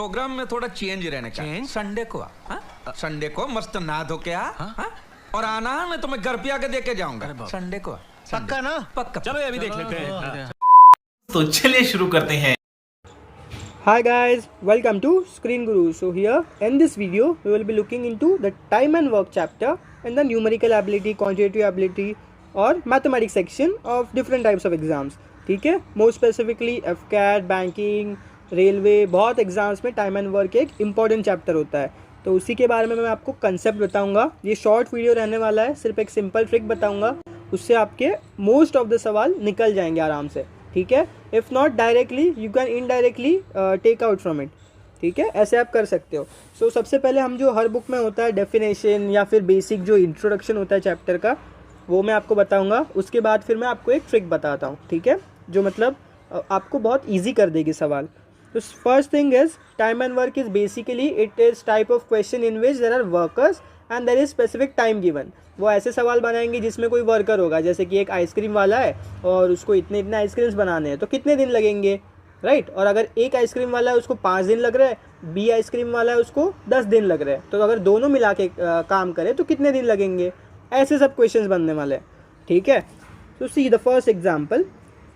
Programme में थोड़ा change रहने का। चेंज? संडे को संडे को मस्त नहा धो के और आना, मैं तुम्हें घर पे आके देके जाऊंगा। संडे को पक्का ना? पक्का। चलो अभी देख लेते हैं। तो चलिए शुरू करते हैं। Hi guys, welcome to Screen Guru. So here in this video we will be looking into the time and work chapter and the numerical ability, quantitative ability और mathematics section of different types of exams. ठीक है, more specifically FCAT, banking, railway, बहुत exams में time and work एक important chapter होता है। तो उसी के बारे में मैं आपको कंसेप्ट बताऊंगा। ये शॉर्ट वीडियो रहने वाला है, सिर्फ एक सिंपल ट्रिक बताऊंगा, उससे आपके मोस्ट ऑफ द सवाल निकल जाएंगे आराम से। ठीक है, if not directly you can indirectly take out from it. ठीक है, ऐसे आप कर सकते हो। सो सबसे पहले हम जो हर बुक में होता है डेफिनेशन या फिर बेसिक जो इंट्रोडक्शन होता है चैप्टर का, वो मैं आपको बताऊंगा। उसके बाद फिर मैं आपको एक ट्रिक बताता हूँ। ठीक है, जो मतलब आपको बहुत ईजी कर देगी सवाल। तो first thing is time and work is basically it is type of question in which there are workers and there is specific time given. वो ऐसे सवाल बनाएंगे जिसमें कोई वर्कर होगा, जैसे कि एक आइसक्रीम वाला है और उसको इतने इतने आइसक्रीम्स बनाने हैं, तो कितने दिन लगेंगे, राइट। और अगर एक आइसक्रीम वाला है उसको 5 दिन लग रहे हैं, बी आइसक्रीम वाला है उसको 10 दिन लग रहे हैं, तो अगर दोनों मिला के काम करें तो कितने दिन लगेंगे। ऐसे सब क्वेश्चन बनने वाले हैं। ठीक है, तो see the first example.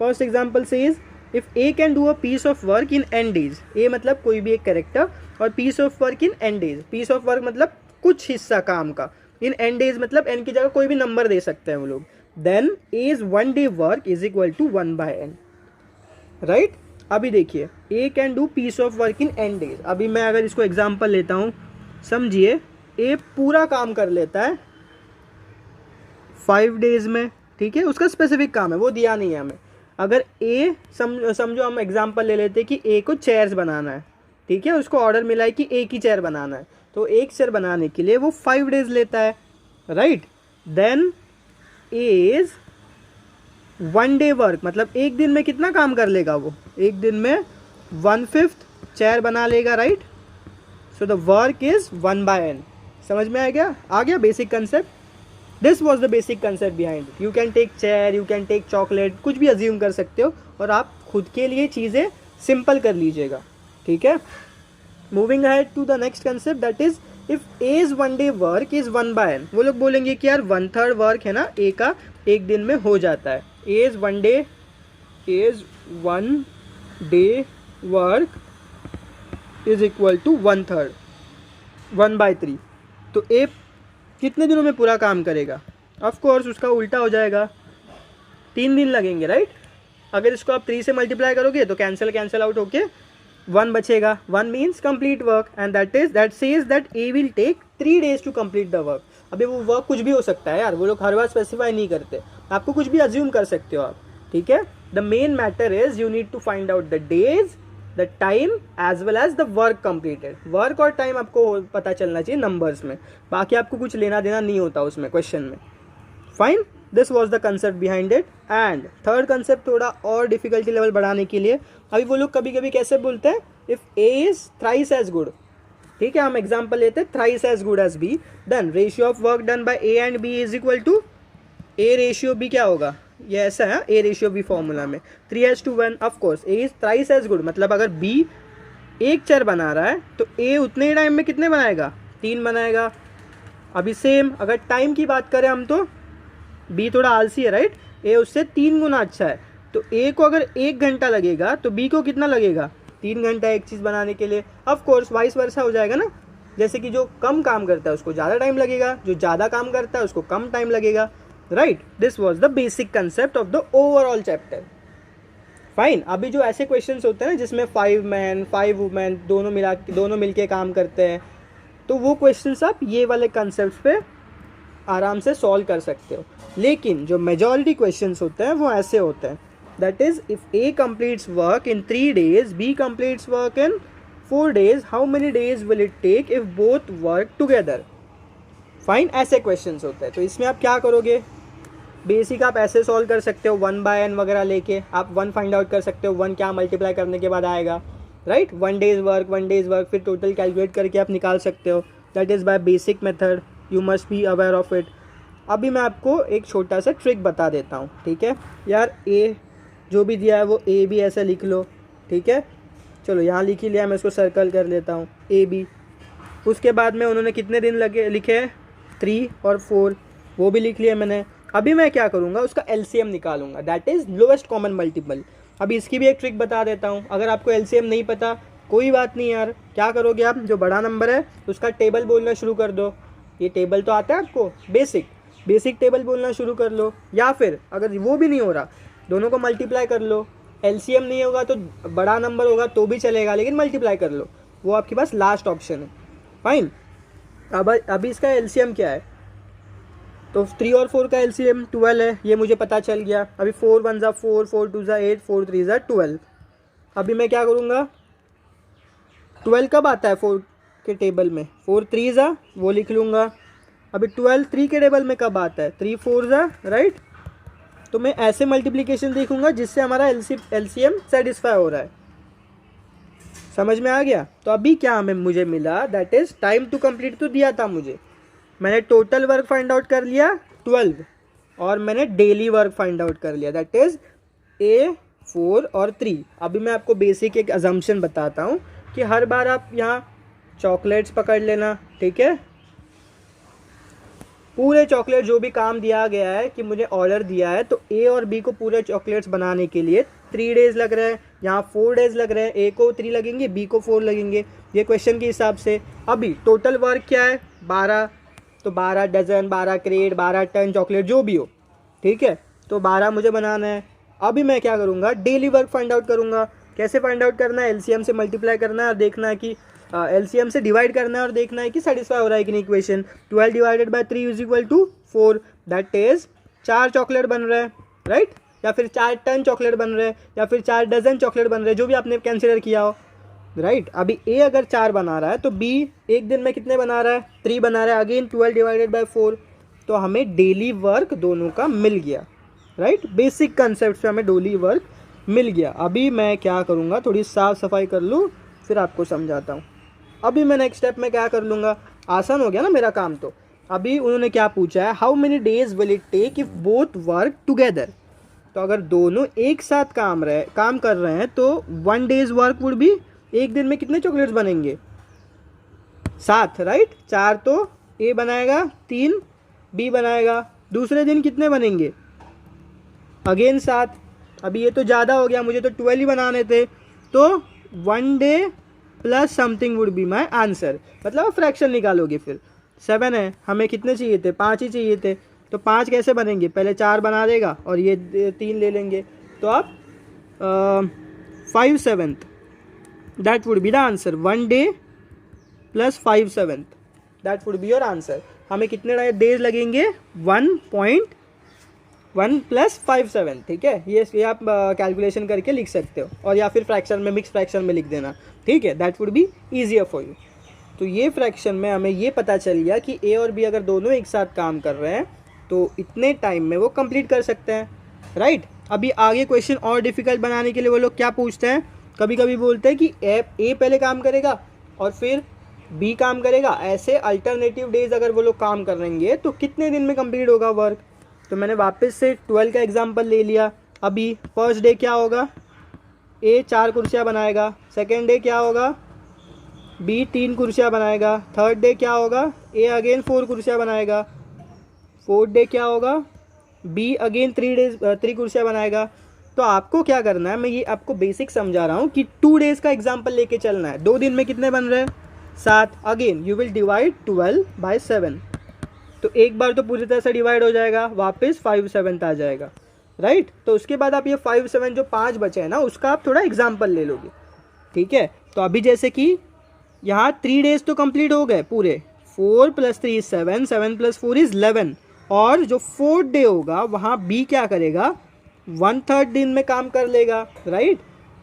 First example says if A can do a piece of work in n days. A मतलब कोई भी एक कैरेक्टर और piece of work in n days. Piece of work मतलब कुछ हिस्सा काम का, इन n डेज मतलब n की जगह कोई भी नंबर दे सकते हैं वो लोग। Then A's 1 day work is equal to 1/n, right. अभी देखिए A can do piece of work in n days. अभी मैं अगर इसको एग्जाम्पल लेता हूँ, समझिए ए पूरा काम कर लेता है 5 डेज में। ठीक है, उसका स्पेसिफिक काम है, वो दिया नहीं है हमें। अगर ए समझो हम एग्जांपल ले लेते हैं कि ए को चेयर्स बनाना है। ठीक है, उसको ऑर्डर मिला है कि एक ही चेयर बनाना है, तो एक चेयर बनाने के लिए वो 5 डेज लेता है, right. Then is 1 day work मतलब एक दिन में कितना काम कर लेगा वो, एक दिन में 1/5 चेयर बना लेगा, right. So the work is 1/n। समझ में आ गया basic concept. This was the basic concept behind it. You can take chair, you can take chocolate, कुछ भी अज्यूम कर सकते हो और आप खुद के लिए चीज़ें सिंपल कर लीजिएगा। ठीक है, moving ahead to the next concept that is if A's 1 day work is 1/n। वो लोग बोलेंगे कि यार 1/3 वर्क है ना ए का, एक दिन में हो जाता है। A's 1 day work is equal to 1/3 1/3। तो ए कितने दिनों में पूरा काम करेगा? ऑफ कोर्स उसका उल्टा हो जाएगा, 3 दिन लगेंगे, राइट। अगर इसको आप 3 से मल्टीप्लाई करोगे तो कैंसिल आउट होके 1 बचेगा। 1 means complete work and that says that A will take 3 days to complete the work. अभी वो वर्क कुछ भी हो सकता है यार, वो लोग हर बार स्पेसिफाई नहीं करते, आपको कुछ भी अज्यूम कर सकते हो आप। ठीक है, the main matter is you need to find out the days, the time as well as the work completed. Work और टाइम आपको पता चलना चाहिए नंबर्स में, बाकी आपको कुछ लेना देना नहीं होता उसमें क्वेश्चन में। Fine, this was the concept behind it. And third concept थोड़ा और डिफिकल्टी लेवल बढ़ाने के लिए, अभी वो लोग कभी कभी कैसे बोलते हैं, if A is thrice as good. ठीक है, हम एग्जाम्पल लेते हैं thrice as good as B, then ratio of work done by A and B is equal to A ratio B. क्या होगा ये, ऐसा है ए रेशियो बी फॉर्मूला में 3:1। Of course A is thrice as good मतलब अगर बी एक chair बना रहा है तो ए उतने ही टाइम में कितने बनाएगा, 3 बनाएगा। अभी सेम अगर टाइम की बात करें हम तो बी थोड़ा आलसी है, राइट। ए उससे 3 गुना अच्छा है, तो ए को अगर 1 घंटा लगेगा तो बी को कितना लगेगा, 3 घंटा एक चीज़ बनाने के लिए। ऑफ कोर्स वाइस वर्सा हो जाएगा ना, जैसे कि जो कम काम करता है उसको ज़्यादा टाइम लगेगा, जो ज़्यादा काम करता है उसको कम टाइम लगेगा, right. This was the basic concept of the overall chapter. Fine, अभी जो ऐसे क्वेश्चंस होते हैं ना जिसमें 5 मैन 5 वुमेन दोनों मिलके काम करते हैं, तो वो क्वेश्चंस आप ये वाले कंसेप्ट पे आराम से सॉल्व कर सकते हो। लेकिन जो मेजॉरिटी क्वेश्चंस होते हैं वो ऐसे होते हैं, that is if A completes work in 3 days, B completes work in 4 days, how many days will it take if both work together. Fine, ऐसे क्वेश्चंस होते हैं। तो इसमें आप क्या करोगे, बेसिक आप ऐसे सॉल्व कर सकते हो 1/n वगैरह लेके, आप 1 फाइंड आउट कर सकते हो, 1 क्या मल्टीप्लाई करने के बाद आएगा, राइट। 1 डेज वर्क फिर टोटल कैलकुलेट करके आप निकाल सकते हो। That is by basic method, you must be aware of it. अभी मैं आपको एक छोटा सा ट्रिक बता देता हूँ। ठीक है यार, ए जो भी दिया है वो ए भी ऐसे लिख लो। ठीक है, चलो यहाँ लिख ही लिया, मैं इसको सर्कल कर लेता हूँ AB। उसके बाद में उन्होंने कितने दिन लिखे हैं 3 और 4, वो भी लिख लिया मैंने। अभी मैं क्या करूँगा, उसका LCM निकालूंगा, that is lowest common multiple. अभी इसकी भी एक ट्रिक बता देता हूँ। अगर आपको LCM नहीं पता कोई बात नहीं यार, क्या करोगे आप, जो बड़ा नंबर है उसका टेबल बोलना शुरू कर दो। ये टेबल तो आता है आपको, बेसिक टेबल बोलना शुरू कर लो। या फिर अगर वो भी नहीं हो रहा, दोनों को मल्टीप्लाई कर लो। LCM नहीं होगा तो बड़ा नंबर होगा तो भी चलेगा, लेकिन मल्टीप्लाई कर लो, वो आपके पास लास्ट ऑप्शन है। फाइन। अब अभी इसका LCM क्या है, तो 3 और 4 का LCM 12 है, ये मुझे पता चल गया। अभी 4 1 ज़ा 4, 4 2 ज़ा 8, 4 3 ज़ा 12। अभी मैं क्या करूँगा, 12 कब आता है 4 के टेबल में, 4 3 ज़ा, वो लिख लूँगा। अभी 12 3 के टेबल में कब आता है, 3 4 ज़ा, राइट। तो मैं ऐसे मल्टीप्लिकेशन देखूँगा जिससे हमारा LCM सेटिस्फाई हो रहा है। समझ में आ गया। तो अभी क्या हमें मुझे मिला, that is time to complete तो दिया था मुझे, मैंने टोटल वर्क फाइंड आउट कर लिया 12, और मैंने डेली वर्क फाइंड आउट कर लिया, दैट इज़ A 4 और 3। अभी मैं आपको बेसिक एक अजम्पशन बताता हूँ कि हर बार आप यहाँ चॉकलेट्स पकड़ लेना, ठीक है। पूरे चॉकलेट जो भी काम दिया गया है कि मुझे ऑर्डर दिया है, तो A और B को पूरे चॉकलेट्स बनाने के लिए 3 डेज़ लग रहे हैं, यहाँ 4 डेज़ लग रहे हैं। A को 3 लगेंगे, B को 4 लगेंगे, ये क्वेश्चन के हिसाब से। अभी टोटल वर्क क्या है 12, तो 12 डजन, 12 क्रेट, 12 टन चॉकलेट जो भी हो, ठीक है। तो 12 मुझे बनाना है। अभी मैं क्या करूँगा, डेली वर्क फाइंड आउट करूँगा। कैसे फाइंड आउट करना है, LCM से मल्टीप्लाई करना है और देखना है कि LCM से डिवाइड करना है और देखना है कि सेटिस्फाई हो रहा है कि नहीं equation. 12 divided by 3 is equal to 4, that is 4 chocolate बन रहे हैं, राइट। या फिर 4 टन चॉकलेट बन रहे हैं, या फिर 4 डजन चॉकलेट बन रहे हैं, जो भी आपने कंसिडर किया हो, राइट। अभी A अगर 4 बना रहा है तो B एक दिन में कितने बना रहा है, 3 बना रहा है। अगेन 12 डिवाइडेड बाय 4, तो हमें डेली वर्क दोनों का मिल गया, राइट। बेसिक कंसेप्ट से हमें डेली वर्क मिल गया। अभी मैं क्या करूँगा, थोड़ी साफ़ सफाई कर लूँ, फिर आपको समझाता हूँ। अभी मैं नेक्स्ट स्टेप में क्या कर लूँगा, आसान हो गया ना मेरा काम। तो अभी उन्होंने क्या पूछा है, how many days will it take if both work together. तो अगर दोनों एक साथ काम कर रहे हैं तो 1 डेज वर्क वुड भी, एक दिन में कितने चॉकलेट्स बनेंगे, 7, राइट। 4 तो A बनाएगा, 3 B बनाएगा। दूसरे दिन कितने बनेंगे, अगेन 7। अभी ये तो ज़्यादा हो गया, मुझे तो 12 ही बनाने थे, तो 1 debt plus something would be my answer. मतलब फ्रैक्शन निकालोगे, फिर 7 है, हमें कितने चाहिए थे, 5 ही चाहिए थे। तो 5 कैसे बनेंगे, पहले 4 बना देगा और ये 3 ले लेंगे, तो आप 5/7 that would be the answer. 1 debt plus 5/7 that would be your answer. हमें कितने डेज लगेंगे, 1.1 प्लस 5/7, ठीक है। ये आप कैलकुलेशन करके लिख सकते हो, और या फिर फ्रैक्शन में, मिक्स फ्रैक्शन में लिख देना, ठीक है। That would be easier for you. तो ये फ्रैक्शन में हमें ये पता चल गया कि A और B अगर दोनों एक साथ काम कर रहे हैं तो इतने टाइम में वो कंप्लीट कर सकते हैं, राइट। अभी आगे क्वेश्चन और डिफिकल्ट बनाने के लिए वो लोग क्या पूछते हैं, कभी कभी बोलते हैं कि A पहले काम करेगा और फिर B काम करेगा। ऐसे अल्टरनेटिव डेज अगर वो लोग काम करेंगे तो कितने दिन में कंप्लीट होगा वर्क। तो मैंने वापस से 12 का एग्जांपल ले लिया। अभी फर्स्ट डे क्या होगा, A 4 कुर्सियाँ बनाएगा। सेकेंड डे क्या होगा, B 3 कुर्सियाँ बनाएगा। थर्ड डे क्या होगा, A अगेन 4 कुर्सियाँ बनाएगा। फोर्थ डे क्या होगा, B अगेन 3 कुर्सियाँ बनाएगा। तो आपको क्या करना है, मैं ये आपको बेसिक समझा रहा हूँ कि 2 डेज़ का एग्जाम्पल लेके चलना है। 2 दिन में कितने बन रहे हैं, 7। Again you will divide 12 by 7, तो एक बार तो पूरी तरह से डिवाइड हो जाएगा, वापस 5/7 आ जाएगा, राइट। तो उसके बाद आप ये 5/7 जो 5 बचे हैं ना, उसका आप थोड़ा एग्जाम्पल ले लोगे, ठीक है। तो अभी जैसे कि यहाँ 3 डेज़ तो कंप्लीट हो गए पूरे, 4 + 3 = 7, 7 + 4 = 11। और जो 4th डे होगा वहाँ B क्या करेगा, 1/3 दिन में काम कर लेगा, राइट।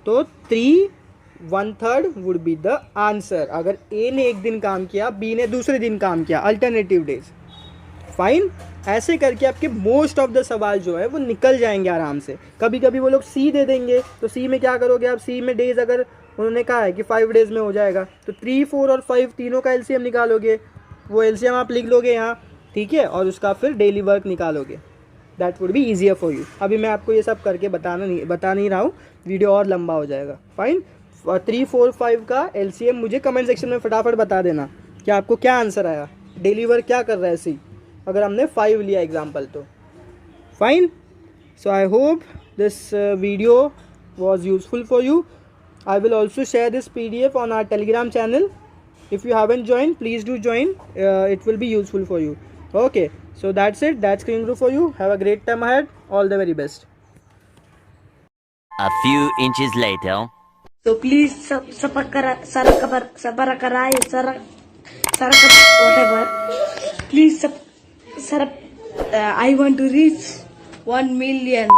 तो 3/1/3 वुड बी द आंसर। अगर A ने एक दिन काम किया, B ने दूसरे दिन काम किया, अल्टरनेटिव डेज। फाइन। ऐसे करके आपके मोस्ट ऑफ द सवाल जो है वो निकल जाएंगे आराम से। कभी कभी वो लोग C दे देंगे, तो C में क्या करोगे आप, C में डेज अगर उन्होंने कहा है कि 5 डेज़ में हो जाएगा, तो 3, 4 और 5 तीनों का LCM निकालोगे। वो LCM आप लिख लोगे यहाँ, ठीक है, और उसका फिर डेली वर्क निकालोगे। That would be easier for you. अभी मैं आपको ये सब करके बता नहीं रहा हूँ, वीडियो और लंबा हो जाएगा। फाइन। 3, 4, 5 का LCM मुझे कमेंट सेक्शन में फटाफट बता देना कि आपको क्या आंसर आया, डिलीवर क्या कर रहा है सी, अगर हमने 5 लिया एग्जाम्पल तो। Fine, so I hope this video was useful for you. I will also share this PDF on our Telegram channel. If you haven't joined, please do join. It will be useful for you. Okay, so that's it. That's Screen Group for you. Have a great time ahead. All the very best. A few inches later. So please whatever. Please I want to reach 1 million.